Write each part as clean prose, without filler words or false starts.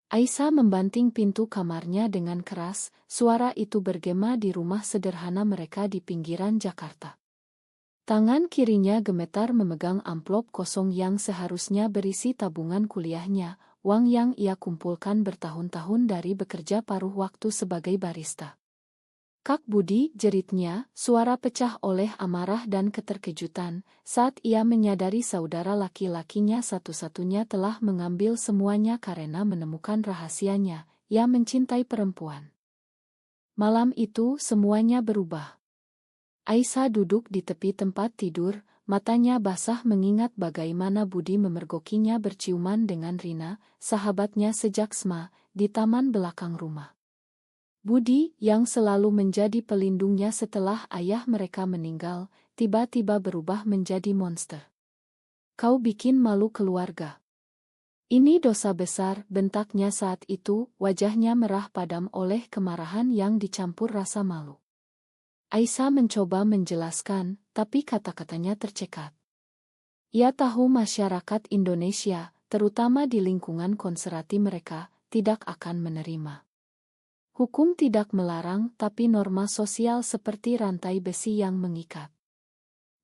Aisyah membanting pintu kamarnya dengan keras, suara itu bergema di rumah sederhana mereka di pinggiran Jakarta. Tangan kirinya gemetar memegang amplop kosong yang seharusnya berisi tabungan kuliahnya, uang yang ia kumpulkan bertahun-tahun dari bekerja paruh waktu sebagai barista. "Kak Budi," jeritnya, suara pecah oleh amarah dan keterkejutan, saat ia menyadari saudara laki-lakinya satu-satunya telah mengambil semuanya karena menemukan rahasianya, ia mencintai perempuan. Malam itu semuanya berubah. Aisyah duduk di tepi tempat tidur, matanya basah mengingat bagaimana Budi memergokinya berciuman dengan Rina, sahabatnya sejak SMA, di taman belakang rumah. Budi, yang selalu menjadi pelindungnya setelah ayah mereka meninggal, tiba-tiba berubah menjadi monster. "Kau bikin malu keluarga. Ini dosa besar," bentaknya saat itu, wajahnya merah padam oleh kemarahan yang dicampur rasa malu. Aisyah mencoba menjelaskan, tapi kata-katanya tercekat. Ia tahu masyarakat Indonesia, terutama di lingkungan konservatif mereka, tidak akan menerima. Hukum tidak melarang, tapi norma sosial seperti rantai besi yang mengikat.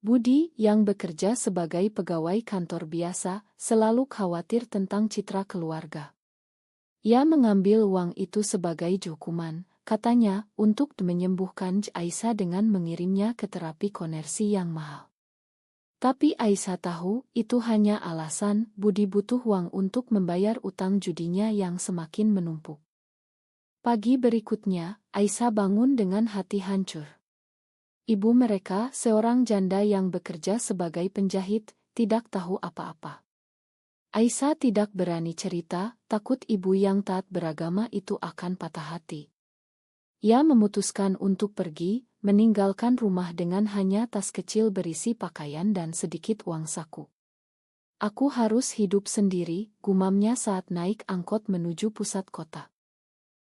Budi, yang bekerja sebagai pegawai kantor biasa, selalu khawatir tentang citra keluarga. Ia mengambil uang itu sebagai hukuman, katanya, untuk menyembuhkan Aisyah dengan mengirimnya ke terapi konversi yang mahal. Tapi Aisyah tahu, itu hanya alasan. Budi butuh uang untuk membayar utang judinya yang semakin menumpuk. Pagi berikutnya, Aisyah bangun dengan hati hancur. Ibu mereka, seorang janda yang bekerja sebagai penjahit, tidak tahu apa-apa. Aisyah tidak berani cerita, takut ibu yang taat beragama itu akan patah hati. Ia memutuskan untuk pergi, meninggalkan rumah dengan hanya tas kecil berisi pakaian dan sedikit uang saku. "Aku harus hidup sendiri," gumamnya saat naik angkot menuju pusat kota.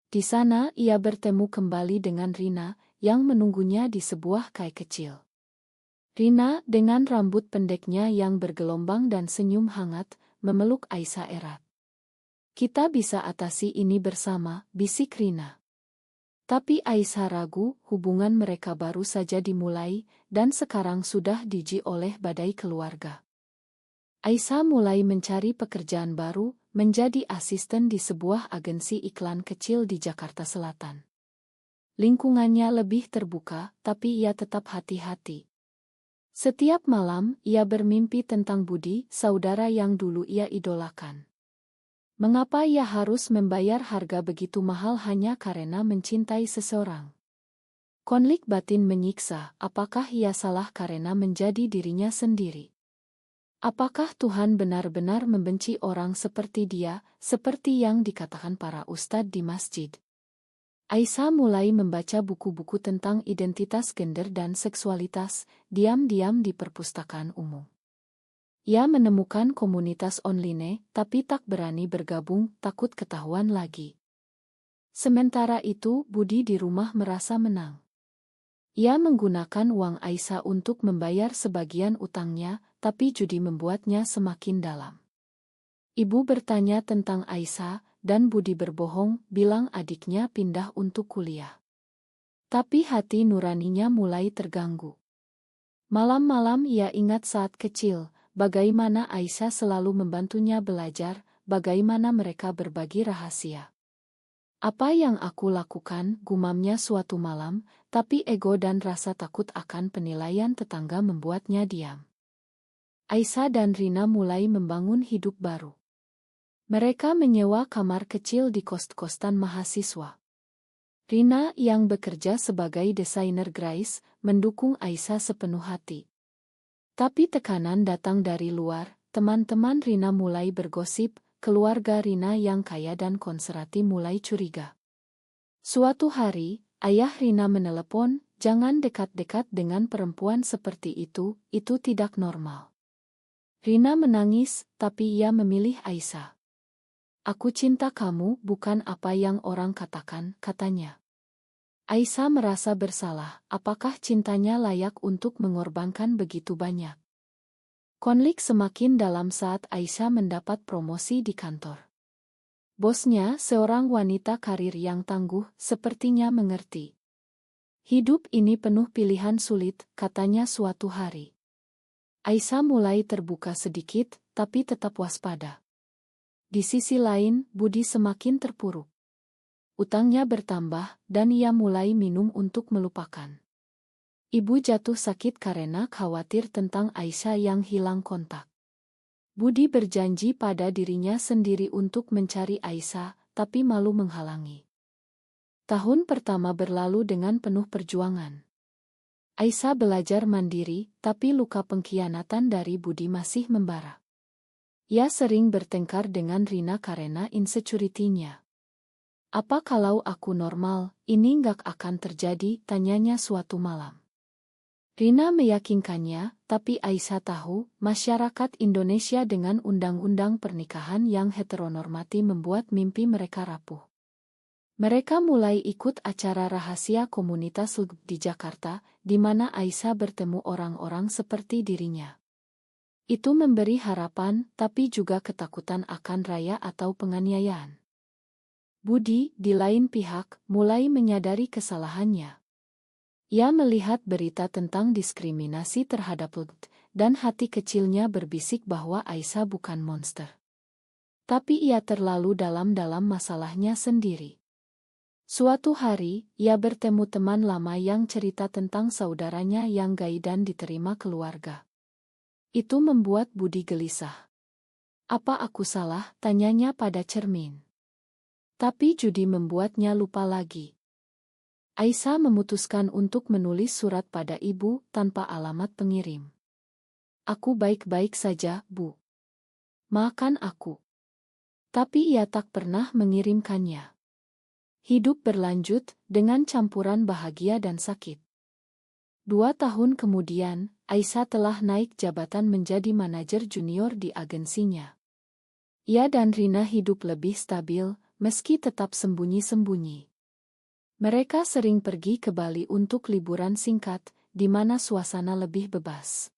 Di sana ia bertemu kembali dengan Rina, yang menunggunya di sebuah kai kecil. Rina, dengan rambut pendeknya yang bergelombang dan senyum hangat, memeluk Aisyah erat. "Kita bisa atasi ini bersama," bisik Rina. Tapi Aisyah ragu, hubungan mereka baru saja dimulai, dan sekarang sudah diuji oleh badai keluarga. Aisyah mulai mencari pekerjaan baru, menjadi asisten di sebuah agensi iklan kecil di Jakarta Selatan. Lingkungannya lebih terbuka, tapi ia tetap hati-hati. Setiap malam, ia bermimpi tentang Budi, saudara yang dulu ia idolakan. Mengapa ia harus membayar harga begitu mahal hanya karena mencintai seseorang? Konflik batin menyiksa, apakah ia salah karena menjadi dirinya sendiri? Apakah Tuhan benar-benar membenci orang seperti dia, seperti yang dikatakan para ustadz di masjid? Aisyah mulai membaca buku-buku tentang identitas gender dan seksualitas, diam-diam di perpustakaan umum. Ia menemukan komunitas online, tapi tak berani bergabung, takut ketahuan lagi. Sementara itu, Budi di rumah merasa menang. Ia menggunakan uang Aisyah untuk membayar sebagian utangnya, tapi judi membuatnya semakin dalam. Ibu bertanya tentang Aisyah, dan Budi berbohong, bilang adiknya pindah untuk kuliah. Tapi hati nuraninya mulai terganggu. Malam-malam ia ingat saat kecil, bagaimana Aisyah selalu membantunya belajar, bagaimana mereka berbagi rahasia. "Apa yang aku lakukan?" gumamnya suatu malam, tapi ego dan rasa takut akan penilaian tetangga membuatnya diam. Aisyah dan Rina mulai membangun hidup baru. Mereka menyewa kamar kecil di kos-kosan mahasiswa. Rina, yang bekerja sebagai desainer grafis, mendukung Aisyah sepenuh hati. Tapi tekanan datang dari luar. Teman-teman Rina mulai bergosip, keluarga Rina yang kaya dan konservatif mulai curiga. Suatu hari, ayah Rina menelepon, "Jangan dekat-dekat dengan perempuan seperti itu tidak normal." Rina menangis, tapi ia memilih Aisyah. "Aku cinta kamu, bukan apa yang orang katakan," katanya. Aisyah merasa bersalah, apakah cintanya layak untuk mengorbankan begitu banyak? Konflik semakin dalam saat Aisyah mendapat promosi di kantor. Bosnya, seorang wanita karir yang tangguh, sepertinya mengerti. Hidup ini penuh pilihan sulit, katanya suatu hari. Aisyah mulai terbuka sedikit, tapi tetap waspada. Di sisi lain, Budi semakin terpuruk. Utangnya bertambah, dan ia mulai minum untuk melupakan. Ibu jatuh sakit karena khawatir tentang Aisyah yang hilang kontak. Budi berjanji pada dirinya sendiri untuk mencari Aisyah, tapi malu menghalangi. Tahun pertama berlalu dengan penuh perjuangan. Aisyah belajar mandiri, tapi luka pengkhianatan dari Budi masih membara. Ia sering bertengkar dengan Rina karena insecurity-nya. Apa kalau aku normal, ini nggak akan terjadi, tanyanya suatu malam. Rina meyakinkannya, tapi Aisyah tahu, masyarakat Indonesia dengan undang-undang pernikahan yang heteronormati membuat mimpi mereka rapuh. Mereka mulai ikut acara rahasia komunitas LGB di Jakarta, di mana Aisyah bertemu orang-orang seperti dirinya. Itu memberi harapan, tapi juga ketakutan akan raya atau penganiayaan. Budi, di lain pihak, mulai menyadari kesalahannya. Ia melihat berita tentang diskriminasi terhadap LGBT, dan hati kecilnya berbisik bahwa Aisyah bukan monster. Tapi ia terlalu dalam masalahnya sendiri. Suatu hari, ia bertemu teman lama yang cerita tentang saudaranya yang gay dan diterima keluarga. Itu membuat Budi gelisah. Apa aku salah? Tanyanya pada cermin. Tapi judi membuatnya lupa lagi. Aisyah memutuskan untuk menulis surat pada ibu tanpa alamat pengirim. Aku baik-baik saja, Bu. Maafkan aku. Tapi ia tak pernah mengirimkannya. Hidup berlanjut dengan campuran bahagia dan sakit. 2 tahun kemudian, Aisyah telah naik jabatan menjadi manajer junior di agensinya. Ia dan Rina hidup lebih stabil, meski tetap sembunyi-sembunyi. Mereka sering pergi ke Bali untuk liburan singkat, di mana suasana lebih bebas.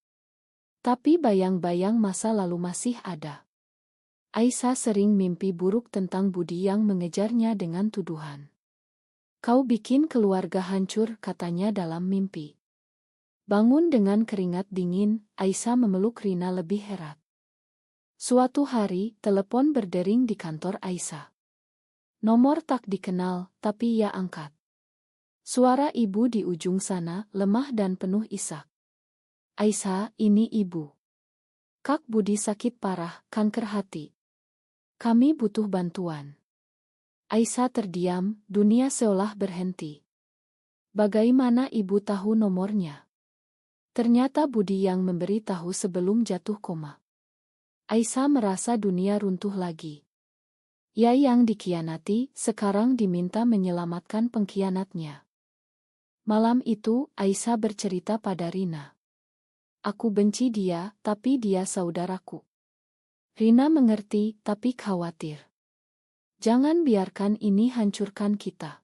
Tapi bayang-bayang masa lalu masih ada. Aisyah sering mimpi buruk tentang Budi yang mengejarnya dengan tuduhan. Kau bikin keluarga hancur, katanya dalam mimpi. Bangun dengan keringat dingin, Aisyah memeluk Rina lebih erat. Suatu hari, telepon berdering di kantor Aisyah. Nomor tak dikenal, tapi ia angkat. Suara ibu di ujung sana, lemah dan penuh isak. Aisyah, ini ibu. Kak Budi sakit parah, kanker hati. Kami butuh bantuan. Aisyah terdiam, dunia seolah berhenti. Bagaimana ibu tahu nomornya? Ternyata Budi yang memberi tahu sebelum jatuh koma. Aisyah merasa dunia runtuh lagi. Ia yang dikhianati, sekarang diminta menyelamatkan pengkhianatnya. Malam itu, Aisyah bercerita pada Rina. Aku benci dia, tapi dia saudaraku. Rina mengerti, tapi khawatir. Jangan biarkan ini hancurkan kita.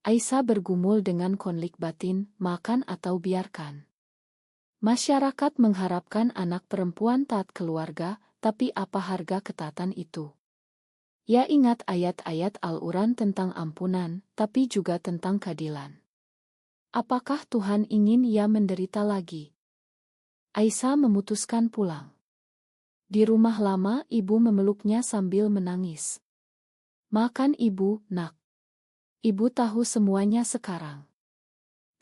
Aisyah bergumul dengan konflik batin, makan atau biarkan. Masyarakat mengharapkan anak perempuan taat keluarga, tapi apa harga ketaatan itu? Ia ingat ayat-ayat Al-Quran tentang ampunan, tapi juga tentang keadilan. Apakah Tuhan ingin ia menderita lagi? Aisyah memutuskan pulang. Di rumah lama, ibu memeluknya sambil menangis. Makan ibu, nak. Ibu tahu semuanya sekarang.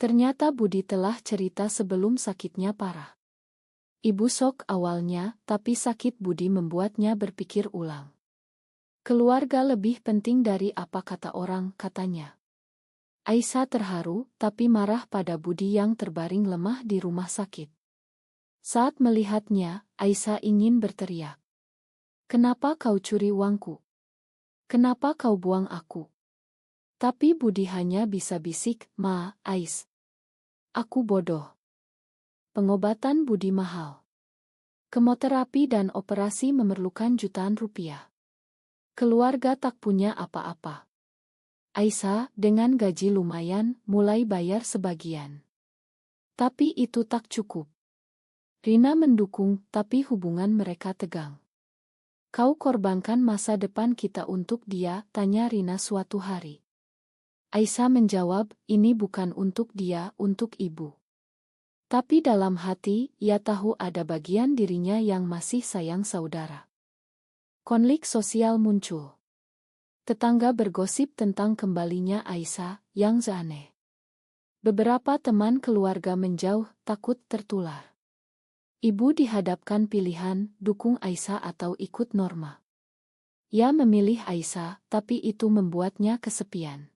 Ternyata Budi telah cerita sebelum sakitnya parah. Ibu sok awalnya, tapi sakit Budi membuatnya berpikir ulang. Keluarga lebih penting dari apa kata orang, katanya. Aisyah terharu, tapi marah pada Budi yang terbaring lemah di rumah sakit. Saat melihatnya, Aisyah ingin berteriak. Kenapa kau curi uangku? Kenapa kau buang aku? Tapi Budi hanya bisa bisik, Ma, Ais. Aku bodoh. Pengobatan Budi mahal. Kemoterapi dan operasi memerlukan jutaan rupiah. Keluarga tak punya apa-apa. Aisyah, dengan gaji lumayan, mulai bayar sebagian. Tapi itu tak cukup. Rina mendukung, tapi hubungan mereka tegang. Kau korbankan masa depan kita untuk dia, tanya Rina suatu hari. Aisyah menjawab, ini bukan untuk dia, untuk ibu. Tapi dalam hati, ia tahu ada bagian dirinya yang masih sayang saudara. Konflik sosial muncul. Tetangga bergosip tentang kembalinya Aisyah, yang aneh. Beberapa teman keluarga menjauh, takut tertular. Ibu dihadapkan pilihan, dukung Aisyah atau ikut Norma. Ia memilih Aisyah, tapi itu membuatnya kesepian.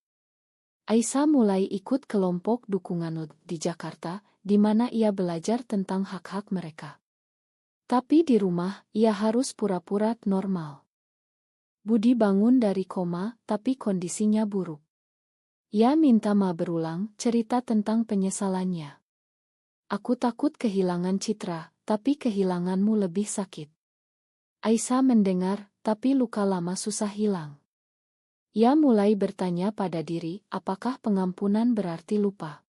Aisyah mulai ikut kelompok dukungan di Jakarta, di mana ia belajar tentang hak-hak mereka. Tapi di rumah, ia harus pura-pura normal. Budi bangun dari koma, tapi kondisinya buruk. Ia minta maaf berulang, cerita tentang penyesalannya. Aku takut kehilangan citra, tapi kehilanganmu lebih sakit. Aisyah mendengar, tapi luka lama susah hilang. Ia mulai bertanya pada diri, apakah pengampunan berarti lupa?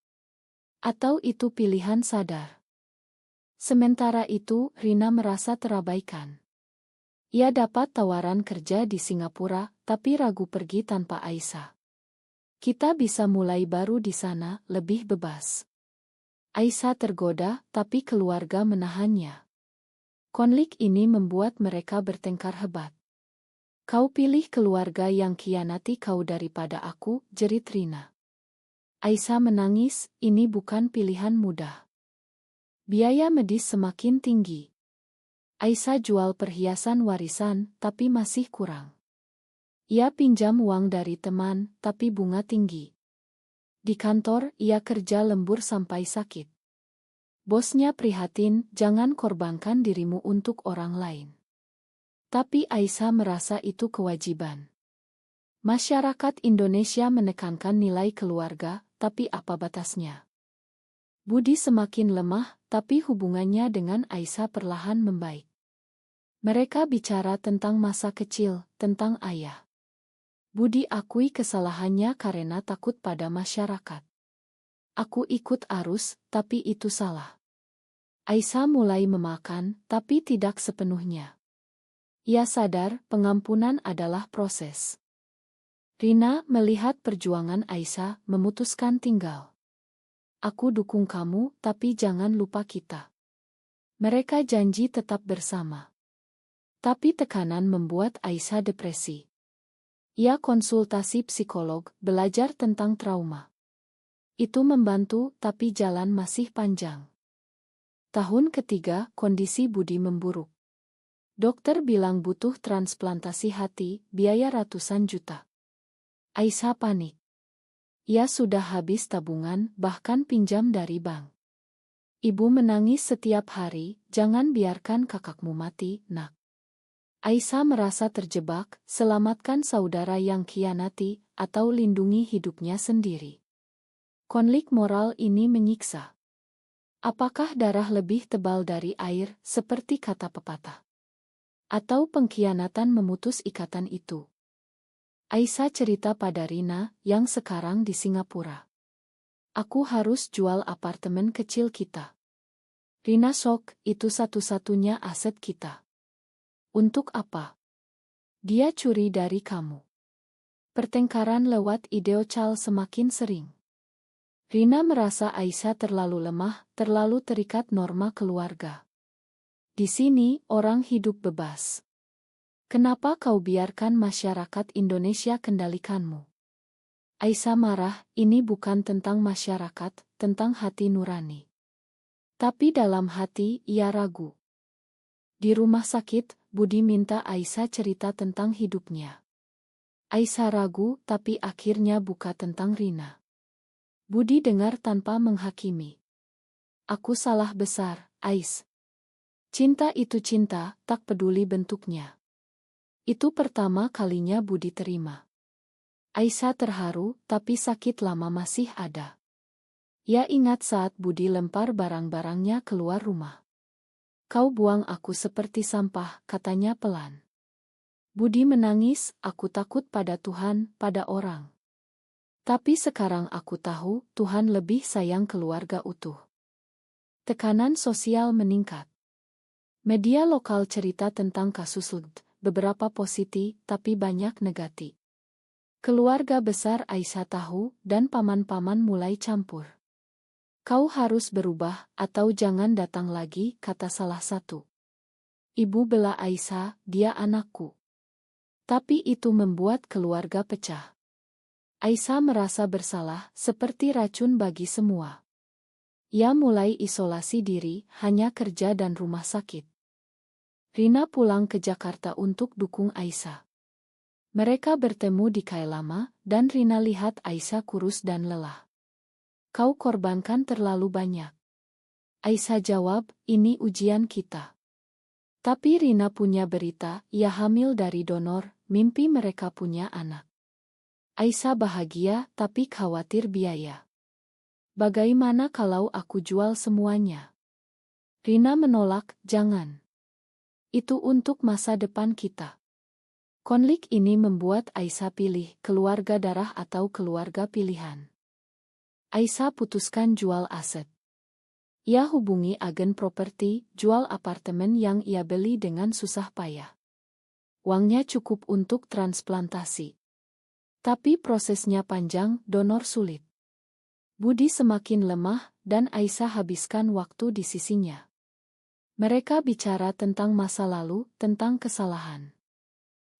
Atau itu pilihan sadar? Sementara itu, Rina merasa terabaikan. Ia dapat tawaran kerja di Singapura, tapi ragu pergi tanpa Aisyah. Kita bisa mulai baru di sana, lebih bebas. Aisyah tergoda, tapi keluarga menahannya. Konflik ini membuat mereka bertengkar hebat. Kau pilih keluarga yang khianati kau daripada aku, jerit Rina. Aisyah menangis, ini bukan pilihan mudah. Biaya medis semakin tinggi. Aisyah jual perhiasan warisan, tapi masih kurang. Ia pinjam uang dari teman, tapi bunga tinggi. Di kantor, ia kerja lembur sampai sakit. Bosnya prihatin, jangan korbankan dirimu untuk orang lain. Tapi Aisyah merasa itu kewajiban. Masyarakat Indonesia menekankan nilai keluarga, tapi apa batasnya? Budi semakin lemah, tapi hubungannya dengan Aisyah perlahan membaik. Mereka bicara tentang masa kecil, tentang ayah. Budi akui kesalahannya karena takut pada masyarakat. Aku ikut arus, tapi itu salah. Aisyah mulai memakan, tapi tidak sepenuhnya. Ia sadar pengampunan adalah proses. Rina melihat perjuangan Aisyah, memutuskan tinggal. Aku dukung kamu, tapi jangan lupa kita. Mereka janji tetap bersama. Tapi tekanan membuat Aisyah depresi. Ia konsultasi psikolog, belajar tentang trauma. Itu membantu, tapi jalan masih panjang. Tahun ketiga, kondisi Budi memburuk. Dokter bilang butuh transplantasi hati, biaya ratusan juta. Aisyah panik. Ia sudah habis tabungan, bahkan pinjam dari bank. Ibu menangis setiap hari, jangan biarkan kakakmu mati, nak. Aisyah merasa terjebak, selamatkan saudara yang khianati, atau lindungi hidupnya sendiri. Konflik moral ini menyiksa. Apakah darah lebih tebal dari air, seperti kata pepatah? Atau pengkhianatan memutus ikatan itu? Aisyah cerita pada Rina, yang sekarang di Singapura. Aku harus jual apartemen kecil kita. Rina shock, itu satu-satunya aset kita. Untuk apa? Dia curi dari kamu. Pertengkaran lewat video call semakin sering. Rina merasa Aisyah terlalu lemah, terlalu terikat norma keluarga. Di sini, orang hidup bebas. Kenapa kau biarkan masyarakat Indonesia kendalikanmu? Aisyah marah, ini bukan tentang masyarakat, tentang hati nurani. Tapi dalam hati, ia ragu. Di rumah sakit, Budi minta Aisyah cerita tentang hidupnya. Aisyah ragu, tapi akhirnya buka tentang Rina. Budi dengar tanpa menghakimi. Aku salah besar, Ais. Cinta itu cinta, tak peduli bentuknya. Itu pertama kalinya Budi terima. Aisyah terharu, tapi sakit lama masih ada. Ia ingat saat Budi lempar barang-barangnya keluar rumah. Kau buang aku seperti sampah, katanya pelan. Budi menangis, aku takut pada Tuhan, pada orang. Tapi sekarang aku tahu, Tuhan lebih sayang keluarga utuh. Tekanan sosial meningkat. Media lokal cerita tentang kasus beberapa positif, tapi banyak negatif. Keluarga besar Aisyah tahu, dan paman-paman mulai campur. Kau harus berubah, atau jangan datang lagi, kata salah satu. Ibu bela Aisyah, dia anakku. Tapi itu membuat keluarga pecah. Aisyah merasa bersalah, seperti racun bagi semua. Ia mulai isolasi diri, hanya kerja dan rumah sakit. Rina pulang ke Jakarta untuk dukung Aisyah. Mereka bertemu di Kailama, dan Rina lihat Aisyah kurus dan lelah. Kau korbankan terlalu banyak. Aisyah jawab, ini ujian kita. Tapi Rina punya berita, ia hamil dari donor, mimpi mereka punya anak. Aisyah bahagia, tapi khawatir biaya. Bagaimana kalau aku jual semuanya? Rina menolak, jangan. Itu untuk masa depan kita. Konflik ini membuat Aisyah pilih keluarga darah atau keluarga pilihan. Aisyah putuskan jual aset. Ia hubungi agen properti, jual apartemen yang ia beli dengan susah payah. Uangnya cukup untuk transplantasi. Tapi prosesnya panjang, donor sulit. Budi semakin lemah, dan Aisyah habiskan waktu di sisinya. Mereka bicara tentang masa lalu, tentang kesalahan.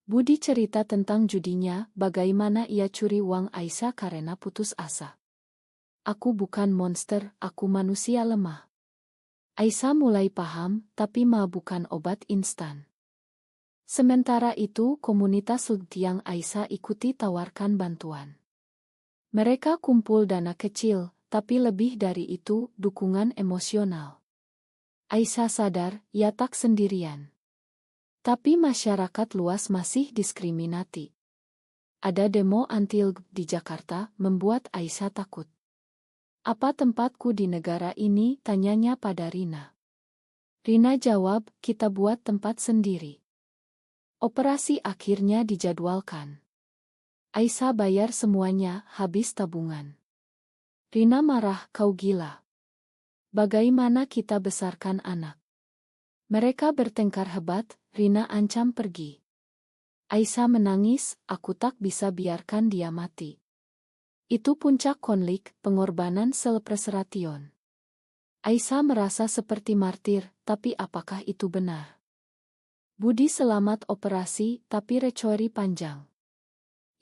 Budi cerita tentang judinya, bagaimana ia curi uang Aisyah karena putus asa. Aku bukan monster, aku manusia lemah. Aisyah mulai paham, tapi bukan obat instan. Sementara itu, komunitas yang Aisyah ikuti tawarkan bantuan. Mereka kumpul dana kecil, tapi lebih dari itu, dukungan emosional. Aisyah sadar, ia tak sendirian. Tapi masyarakat luas masih diskriminasi. Ada demo anti-LGBT di Jakarta, membuat Aisyah takut. Apa tempatku di negara ini, tanyanya pada Rina. Rina jawab, kita buat tempat sendiri. Operasi akhirnya dijadwalkan. Aisyah bayar semuanya, habis tabungan. Rina marah, kau gila. Bagaimana kita besarkan anak? Mereka bertengkar hebat, Rina ancam pergi. Aisyah menangis, aku tak bisa biarkan dia mati. Itu puncak konflik, pengorbanan self-preservation. Aisyah merasa seperti martir, tapi apakah itu benar? Budi selamat operasi, tapi recovery panjang.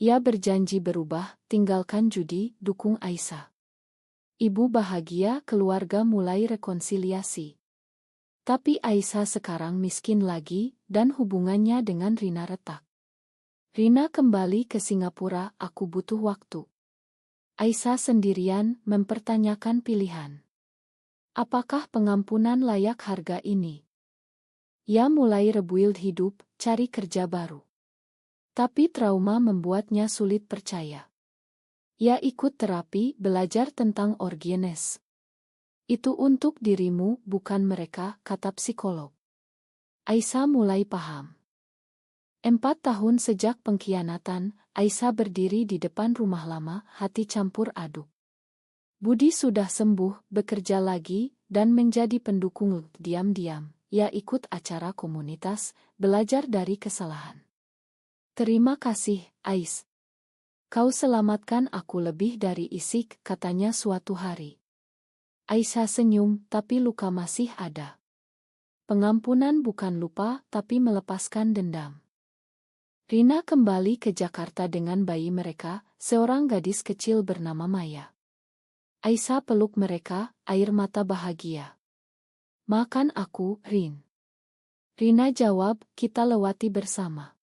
Ia berjanji berubah, tinggalkan judi, dukung Aisyah. Ibu bahagia, keluarga mulai rekonsiliasi. Tapi Aisyah sekarang miskin lagi, dan hubungannya dengan Rina retak. Rina kembali ke Singapura, aku butuh waktu. Aisyah sendirian, mempertanyakan pilihan. Apakah pengampunan layak harga ini? Ia mulai rebuild hidup, cari kerja baru. Tapi trauma membuatnya sulit percaya. Ia ikut terapi, belajar tentang orgienes. Itu untuk dirimu, bukan mereka, kata psikolog. Aisyah mulai paham. 4 tahun sejak pengkhianatan, Aisyah berdiri di depan rumah lama, hati campur aduk. Budi sudah sembuh, bekerja lagi, dan menjadi pendukung. Diam-diam, ia ikut acara komunitas, belajar dari kesalahan. Terima kasih, Ais. Kau selamatkan aku lebih dari isik, katanya suatu hari. Aisyah senyum, tapi luka masih ada. Pengampunan bukan lupa, tapi melepaskan dendam. Rina kembali ke Jakarta dengan bayi mereka, seorang gadis kecil bernama Maya. Aisyah peluk mereka, air mata bahagia. Makan aku, Rin. Rina jawab, kita lewati bersama.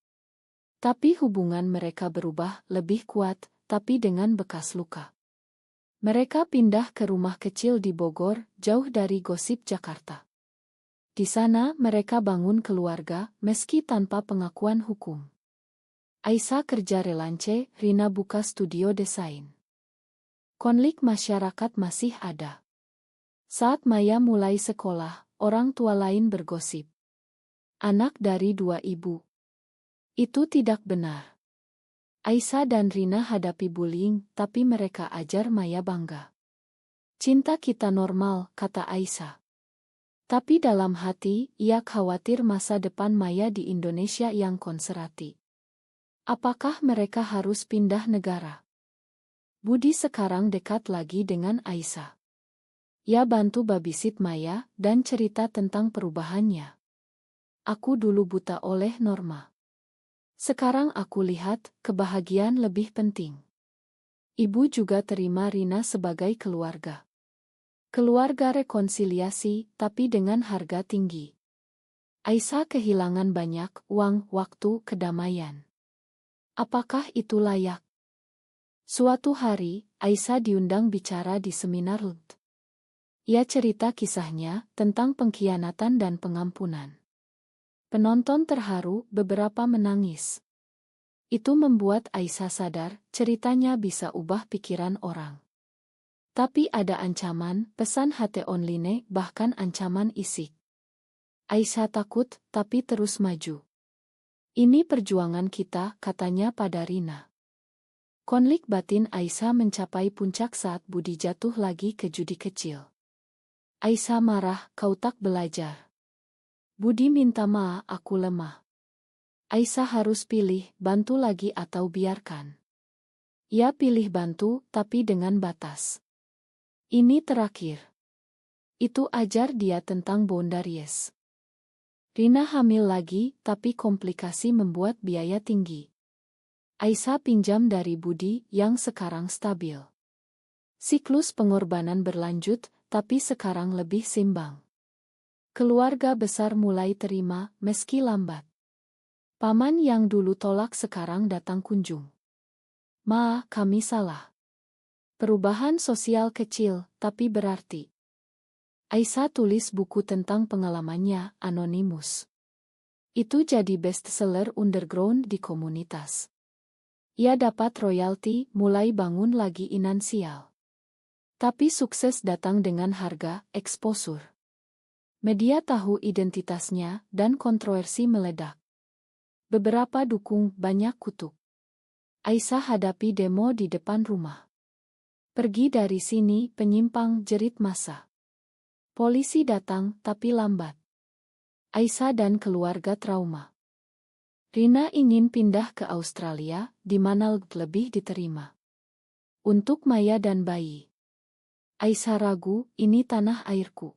Tapi hubungan mereka berubah, lebih kuat, tapi dengan bekas luka. Mereka pindah ke rumah kecil di Bogor, jauh dari gosip Jakarta. Di sana mereka bangun keluarga, meski tanpa pengakuan hukum. Aisyah kerja relance, Rina buka studio desain. Konflik masyarakat masih ada. Saat Maya mulai sekolah, orang tua lain bergosip. Anak dari 2 ibu. Itu tidak benar. Aisyah dan Rina hadapi bullying, tapi mereka ajar Maya bangga. Cinta kita normal, kata Aisyah. Tapi dalam hati, ia khawatir masa depan Maya di Indonesia yang konservatif. Apakah mereka harus pindah negara? Budi sekarang dekat lagi dengan Aisyah. Ia bantu babysit Maya dan cerita tentang perubahannya. Aku dulu buta oleh Norma. Sekarang aku lihat kebahagiaan lebih penting. Ibu juga terima Rina sebagai keluarga. Keluarga rekonsiliasi, tapi dengan harga tinggi. Aisyah kehilangan banyak uang, waktu, kedamaian. Apakah itu layak? Suatu hari, Aisyah diundang bicara di seminar LUT. Ia cerita kisahnya tentang pengkhianatan dan pengampunan. Penonton terharu, beberapa menangis. Itu membuat Aisyah sadar, ceritanya bisa ubah pikiran orang. Tapi ada ancaman, pesan HT online, bahkan ancaman isik. Aisyah takut, tapi terus maju. Ini perjuangan kita, katanya pada Rina. Konflik batin Aisyah mencapai puncak saat Budi jatuh lagi ke judi kecil. Aisyah marah, kau tak belajar. Budi minta maaf, aku lemah. Aisyah harus pilih, bantu lagi atau biarkan. Ia pilih bantu, tapi dengan batas. Ini terakhir. Itu ajar dia tentang boundaries. Rina hamil lagi, tapi komplikasi membuat biaya tinggi. Aisyah pinjam dari Budi yang sekarang stabil. Siklus pengorbanan berlanjut, tapi sekarang lebih seimbang. Keluarga besar mulai terima, meski lambat. Paman yang dulu tolak sekarang datang kunjung. Ma, kami salah. Perubahan sosial kecil, tapi berarti. Aisyah tulis buku tentang pengalamannya, Anonymous. Itu jadi bestseller underground di komunitas. Ia dapat royalti, mulai bangun lagi finansial. Tapi sukses datang dengan harga, exposure. Media tahu identitasnya, dan kontroversi meledak. Beberapa dukung, banyak kutuk. Aisyah hadapi demo di depan rumah. Pergi dari sini, penyimpang, jerit massa. Polisi datang, tapi lambat. Aisyah dan keluarga trauma. Rina ingin pindah ke Australia, di mana lebih diterima. Untuk Maya dan bayi. Aisyah ragu, ini tanah airku.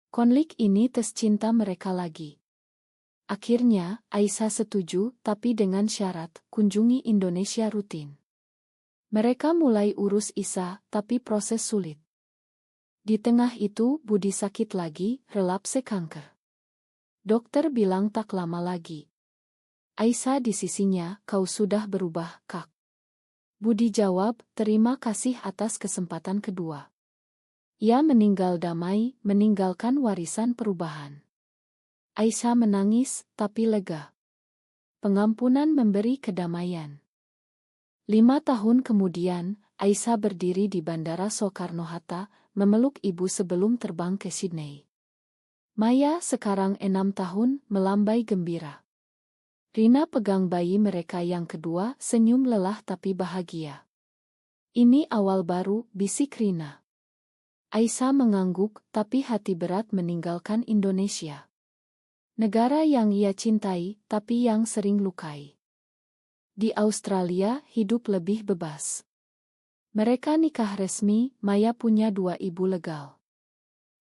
Konflik ini tes cinta mereka lagi. Akhirnya, Aisyah setuju, tapi dengan syarat, kunjungi Indonesia rutin. Mereka mulai urus Isa, tapi proses sulit. Di tengah itu, Budi sakit lagi, relapse kanker. Dokter bilang tak lama lagi. Aisyah di sisinya, kau sudah berubah, Kak. Budi jawab, terima kasih atas kesempatan kedua. Ia meninggal damai, meninggalkan warisan perubahan. Aisyah menangis, tapi lega. Pengampunan memberi kedamaian. 5 tahun kemudian, Aisyah berdiri di Bandara Soekarno-Hatta, memeluk ibu sebelum terbang ke Sydney. Maya sekarang 6 tahun, melambai gembira. Rina pegang bayi mereka yang kedua, senyum lelah tapi bahagia. Ini awal baru, bisik Rina. Aisyah mengangguk, tapi hati berat meninggalkan Indonesia. Negara yang ia cintai, tapi yang sering lukai. Di Australia, hidup lebih bebas. Mereka nikah resmi, Maya punya 2 ibu legal.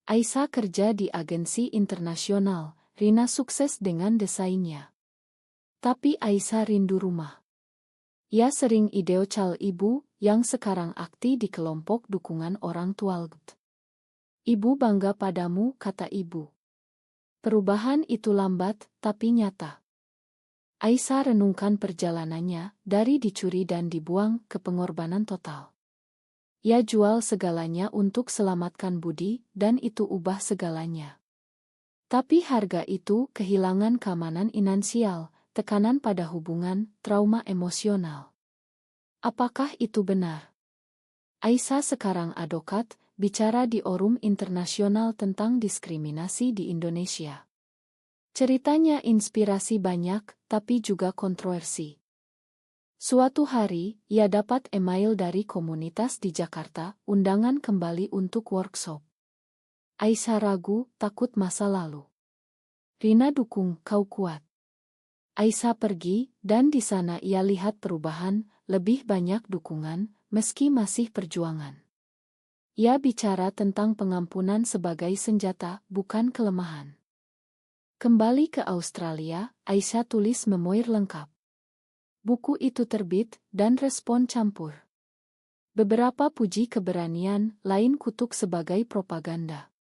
Aisyah kerja di agensi internasional, Rina sukses dengan desainnya. Tapi Aisyah rindu rumah. Ia sering ideal ibu, yang sekarang aktif di kelompok dukungan orang tua. Ibu bangga padamu, kata ibu. Perubahan itu lambat, tapi nyata. Aisyah renungkan perjalanannya, dari dicuri dan dibuang ke pengorbanan total. Ia jual segalanya untuk selamatkan Budi, dan itu ubah segalanya. Tapi harga itu kehilangan keamanan finansial, tekanan pada hubungan, trauma emosional. Apakah itu benar? Aisyah sekarang advokat, bicara di forum internasional tentang diskriminasi di Indonesia. Ceritanya inspirasi banyak, tapi juga kontroversi. Suatu hari, ia dapat email dari komunitas di Jakarta, undangan kembali untuk workshop. Aisyah ragu, takut masa lalu. Rina dukung, kau kuat. Aisyah pergi, dan di sana ia lihat perubahan, lebih banyak dukungan, meski masih perjuangan. Ia bicara tentang pengampunan sebagai senjata, bukan kelemahan. Kembali ke Australia, Aisyah tulis memoir lengkap. Buku itu terbit, dan respon campur. Beberapa puji keberanian, lain kutuk sebagai propaganda.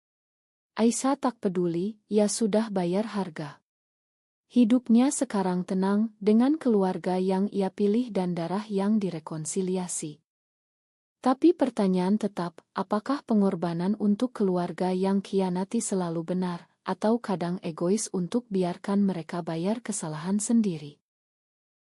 Aisyah tak peduli, ia sudah bayar harga. Hidupnya sekarang tenang, dengan keluarga yang ia pilih dan darah yang direkonsiliasi. Tapi pertanyaan tetap, apakah pengorbanan untuk keluarga yang khianati selalu benar, atau kadang egois untuk biarkan mereka bayar kesalahan sendiri?